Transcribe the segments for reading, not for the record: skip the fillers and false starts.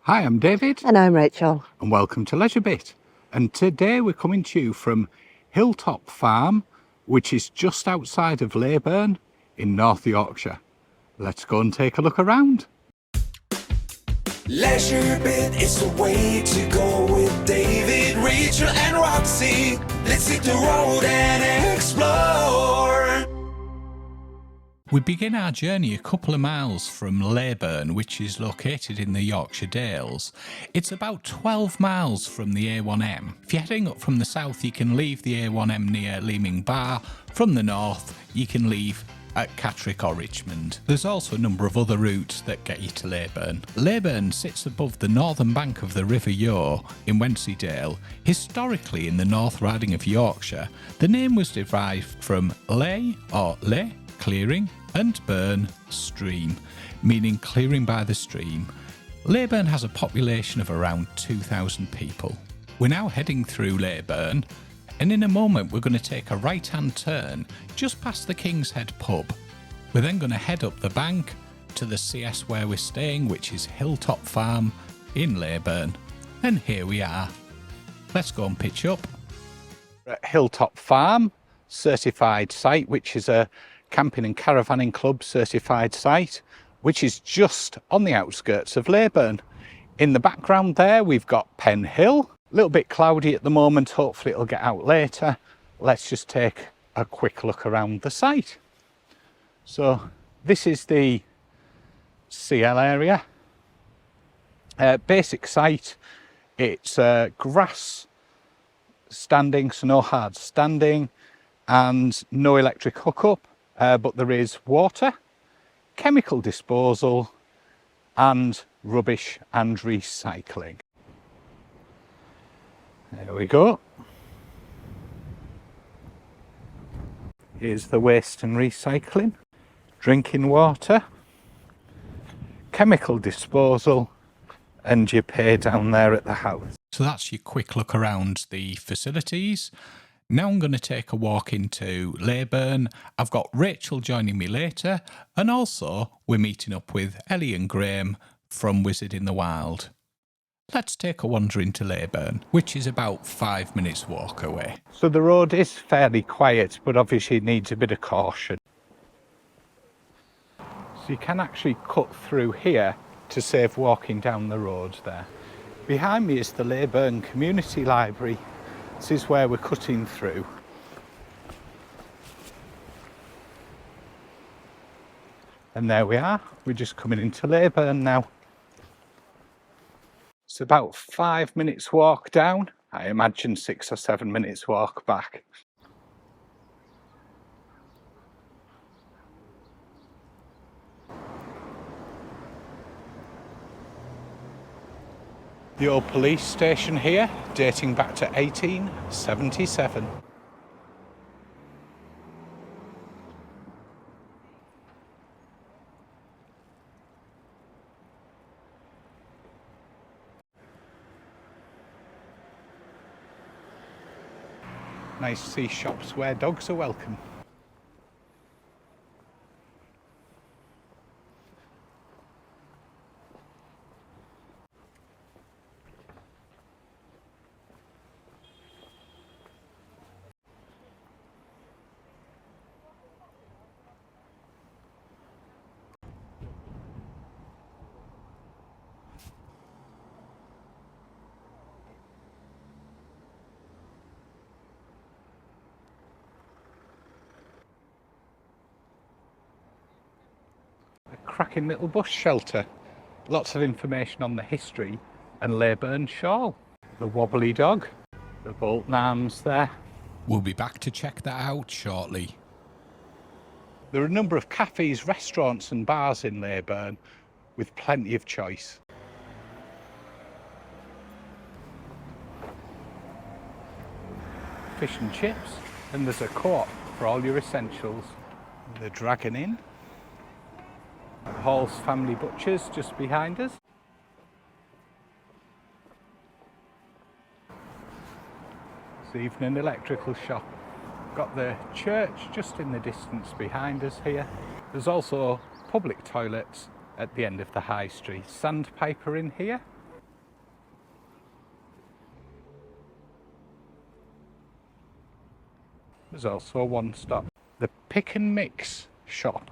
Hi, I'm David. And I'm Rachel. And welcome to LeisureBit. And today we're coming to you from Hilltop Farm, which is just outside of Leyburn in North Yorkshire. Let's go and take a look around. LeisureBit is the way to go with David, Rachel and Roxy. Let's hit the road and explore. We begin our journey a couple of miles from Leyburn, which is located in the Yorkshire Dales. It's about 12 miles from the A1M. If you're heading up from the south, you can leave the A1M near Leeming Bar. From the north, you can leave at Catterick or Richmond. There's also a number of other routes that get you to Leyburn. Leyburn sits above the northern bank of the River Yore in Wensleydale. Historically in the North Riding of Yorkshire, the name was derived from ley or ley, clearing, and burn, stream, meaning clearing by the stream. Leyburn has a population of around 2,000 people. We're now heading through Leyburn, and in a moment we're going to take a right-hand turn just past the King's Head pub. We're then going to head up the bank to the CS where we're staying, which is Hilltop Farm in Leyburn. And here we are. Let's go and pitch up. We're at Hilltop Farm certified site, which is a camping and caravanning club certified site, which is just on the outskirts of Leyburn. In the background there we've got Pen Hill. A little bit cloudy at the moment, hopefully it'll get out later. Let's just take a quick look around the site. So this is the CL area. Basic site. It's grass standing, so no hard standing, and no electric hookup. But there is water, chemical disposal, and rubbish and recycling. There we go. Here's the waste and recycling, drinking water, chemical disposal, and your pay down there at the house. So that's your quick look around the facilities. Now I'm going to take a walk into Leyburn. I've got Rachel joining me later, and also we're meeting up with Ellie and Graham from Wizard in the Wild. Let's take a wander into Leyburn, which is about 5 minutes walk away. So the road is fairly quiet, but obviously needs a bit of caution. So you can actually cut through here to save walking down the road there. Behind me is the Leyburn Community Library. This is where we're cutting through. And there we are. We're just coming into Leyburn now. It's about 5 minutes walk down. I imagine 6 or 7 minutes walk back. The old police station here, dating back to 1877. Nice to see shops where dogs are welcome. Cracking little bush shelter. Lots of information on the history and Leyburn Shawl. The wobbly dog, the Bolton Arms there. We'll be back to check that out shortly. There are a number of cafes, restaurants and bars in Leyburn with plenty of choice. Fish and chips, and there's a co-op for all your essentials. The Dragon Inn. Hall's Family Butchers just behind us. There's even an electrical shop. Got the church just in the distance behind us here. There's also public toilets at the end of the high street. Sandpiper in here. There's also a one-stop. The pick and mix shop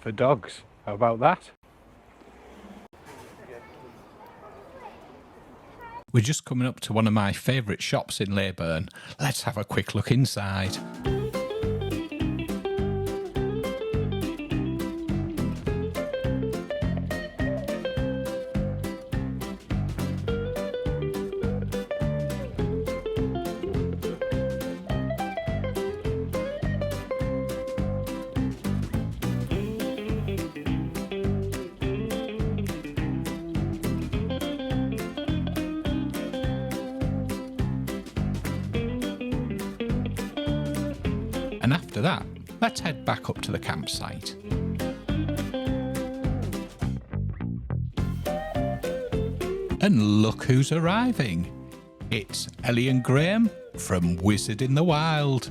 for dogs. How about that? We're just coming up to one of my favourite shops in Leyburn. Let's have a quick look inside. And after that, let's head back up to the campsite. And look who's arriving. It's Ellie and Graham from Wizard in the Wild.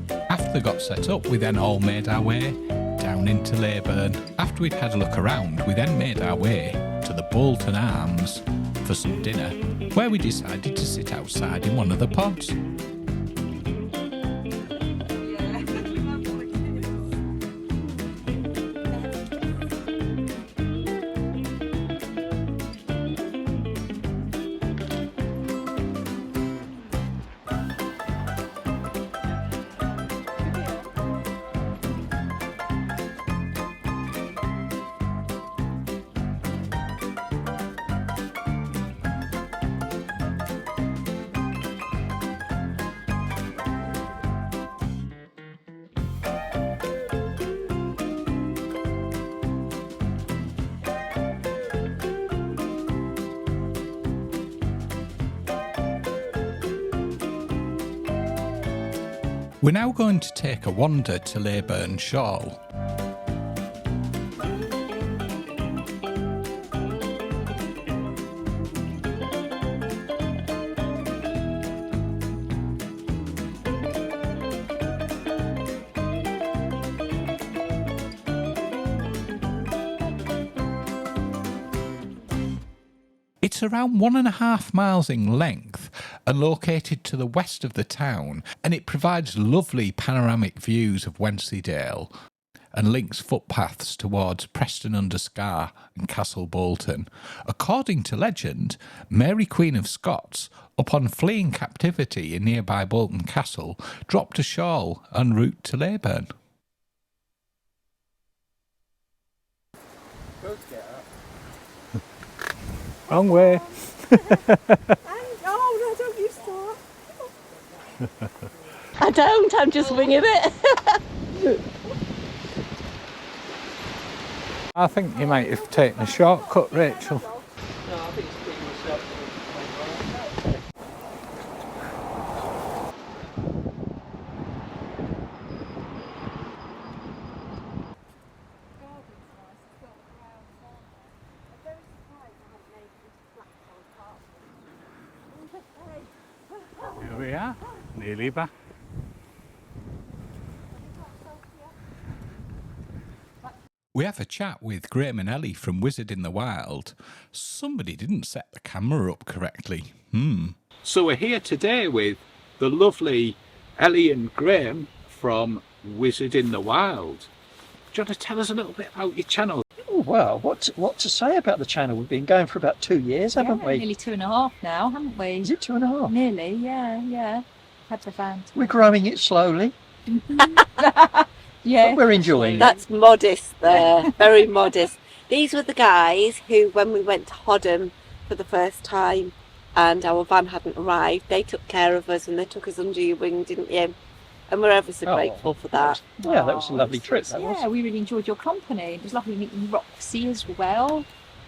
After they got set up, we then all made our way down into Leyburn. After we'd had a look around, we then made our way to the Bolton Arms for some dinner, where we decided to sit outside in one of the pods. We're now going to take a wander to Leyburn Shawl. It's around 1.5 miles in length and located to the west of the town, and it provides lovely panoramic views of Wensleydale and links footpaths towards Preston-under-Scar and Castle Bolton. According to legend, Mary Queen of Scots, upon fleeing captivity in nearby Bolton Castle, dropped a shawl en route to Leyburn. Wrong way. Oh, no, don't you start. I don't, I'm just winging it. I think you might have taken a shortcut, Rachel. No, I think it's pretty much Here we are, nearly back. We have a chat with Graham and Ellie from Wizard in the Wild. Somebody didn't set the camera up correctly. So we're here today with the lovely Ellie and Graham from Wizard in the Wild. Do you want to tell us a little bit about your channel? Oh, well, what to say about the channel? We've been going for about 2 years, haven't we? Nearly 2.5 now, haven't we? Is it 2.5? Nearly, yeah. Had the van. We're growing it slowly. Yeah. But we're enjoying it. That's modest there, very modest. These were the guys who, when we went to Hodham for the first time and our van hadn't arrived, they took care of us and they took us under your wing, didn't you? And we're ever so grateful for that. Yeah, that was a lovely trip, that was. Yeah, we really enjoyed your company. It was lovely meeting Roxy as well.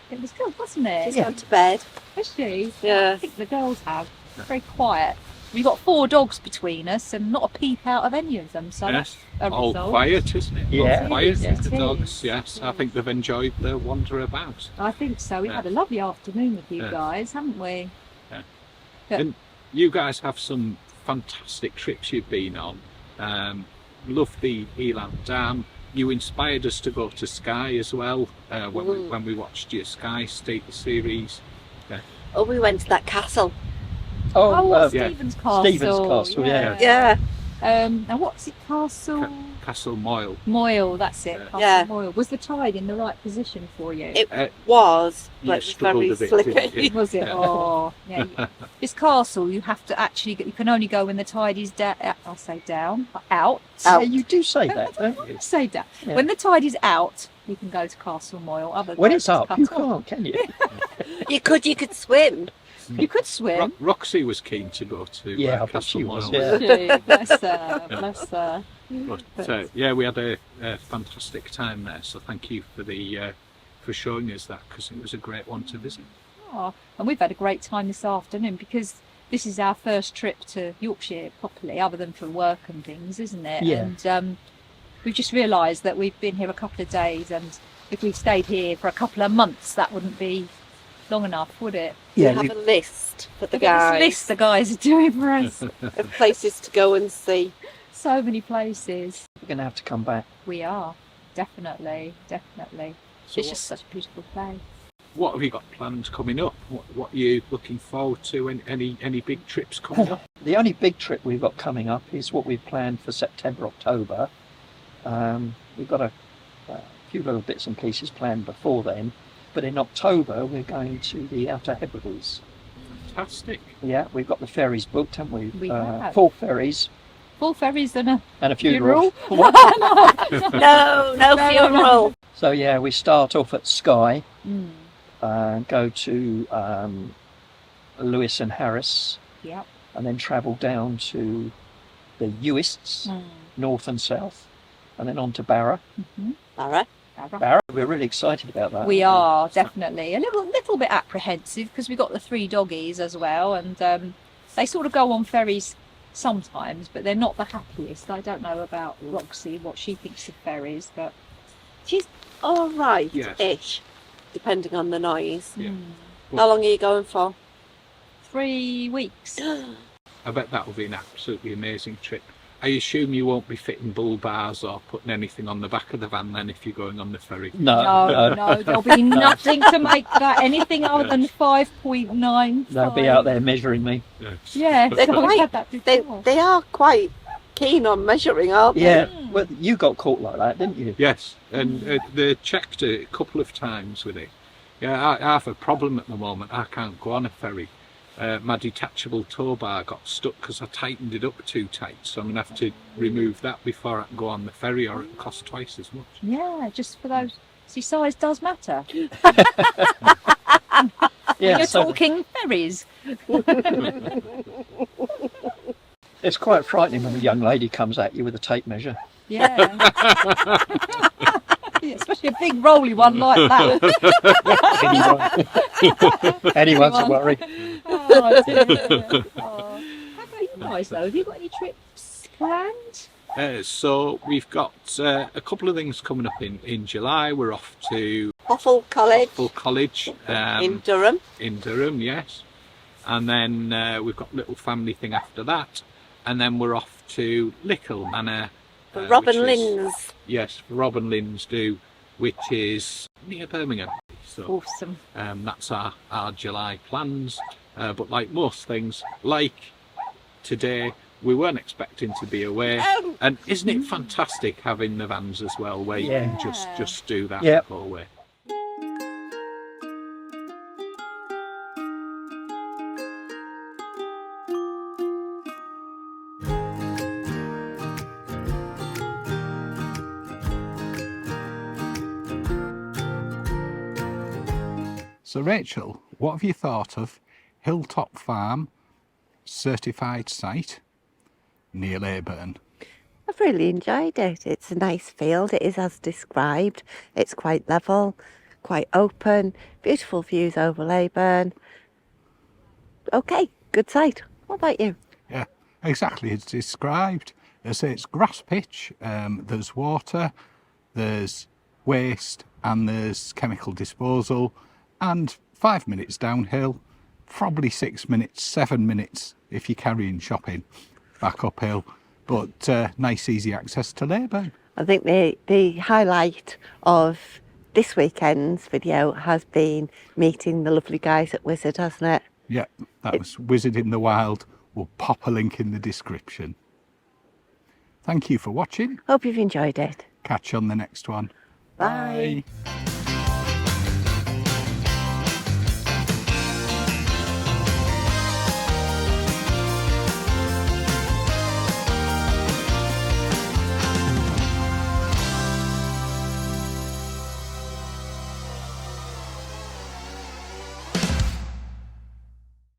It was good, wasn't it? She's gone to bed. Has she? Yeah. I think the girls have. Very quiet. We've got 4 dogs between us and not a peep out of any of them, so Yes, that's a all result. quiet, isn't it? Yeah. All quiet Yes, with the it dogs, is. yes. I think they've enjoyed the wander about. I think so. We've Yeah. had a lovely afternoon with you Yeah. guys, haven't we? Yeah. Yeah. And you guys have some fantastic trips you've been on. Love the Eland Dam. You inspired us to go to Skye as well when we watched your Skye State series. Yeah. Oh, we went to that castle. Stephen's Castle. Stephen's Castle, yeah. Yeah. Now what's it, Castle? Castle Moyle. Moyle, that's it. Castle Yeah. Moyle. Was the tide in the right position for you? It was, you but it was struggled very a bit, didn't slippy. you? Was it? Oh, yeah. This castle, you have to actually, you can only go when the tide is down. I'll say down, out. Yeah, you do say that, don't you? I say down. Yeah. When the tide is out, you can go to Castle Moyle. When it's up, you can't, can you? You could swim. You could swim. Roxy was keen to go to Yeah, I bet Castle she was, Moyle. yeah. Bless her, bless her. But yeah, we had a fantastic time there. So thank you for the for showing us that, because it was a great one to visit. Oh, and we've had a great time this afternoon because this is our first trip to Yorkshire properly, other than for work and things, isn't it? Yeah. And we've just realised that we've been here a couple of days, and if we stayed here for a couple of months, that wouldn't be long enough, would it? We have a list for the guys. This list the guys are doing for us. Of places to go and see. So many places. We're going to have to come back. We are, definitely. So It's just such a beautiful place. what have you got planned coming up? What are you looking forward to? Any big trips coming up? The only big trip we've got coming up is what we've planned for September, October. We've got a few little bits and pieces planned before then, but in October we're going to the Outer Hebrides. Fantastic. Yeah, we've got the ferries booked, haven't we? We have. 4 ferries Full ferries and a and a funeral. No funeral. So yeah, we start off at Skye, Mm. go to Lewis and Harris, Yep. and then travel down to the Uists, north and south, and then on to Barra. Alright. Barra, we're really excited about that. We are definitely a little bit apprehensive because we've got the 3 doggies as well, and they sort of go on ferries sometimes, but they're not the happiest. I don't know about Roxy, what she thinks of ferries, but She's alright-ish, Yes. depending on the noise. Yeah. How long are you going for? 3 weeks. I bet that will be an absolutely amazing trip. I assume you won't be fitting bull bars or putting anything on the back of the van then if you're going on the ferry. No, No, there'll be nothing to make that anything other than 5.9. they'll be out there measuring me. Yeah, They're so we've quite- had that before. They are quite keen on measuring, aren't they? Yeah, well, you got caught like that, didn't you? Yes, and they checked it a couple of times with it. Yeah, I have a problem at the moment. I can't go on a ferry. My detachable tow bar got stuck because I tightened it up too tight, so I'm going to have to remove that before I can go on the ferry, or it'll cost twice as much. Yeah, just for those. See, size does matter. Yeah, You're so talking ferries. it's quite frightening when a young lady comes at you with a tape measure. Yeah. Yeah, especially a big rolly one like that. Anyone's a worry. Oh, dear. Oh. How about you guys though? Have you got any trips planned? So we've got a couple of things coming up in July. We're off to Hoffle College Full College in Durham. in Durham, yes. And then we've got a little family thing after that. And then we're off to Lickle Manor. For Robin which is- Lynn's. Yes, Robin Lynn's do, which is near Birmingham. So Awesome. that's our July plans. But like most things, like today, we weren't expecting to be away. And isn't it fantastic having the vans as well, where you Yeah. can just do that Yeah. and go away? So Rachel, what have you thought of Hilltop Farm certified site near Leyburn? I've really enjoyed it. It's a nice field. It is as described. It's quite level, quite open, beautiful views over Leyburn. Okay, good site. What about you? Yeah, exactly. It's described. They say it's grass pitch. There's water, there's waste, and there's chemical disposal. And 5 minutes downhill, probably 6 minutes, 7 minutes if you're carrying shopping back uphill. But nice, easy access to Leyburn. I think the highlight of this weekend's video has been meeting the lovely guys at Wizard, hasn't it? Yeah, that was Wizard in the Wild. We'll pop a link in the description. Thank you for watching. Hope you've enjoyed it. Catch you on the next one. Bye. Bye.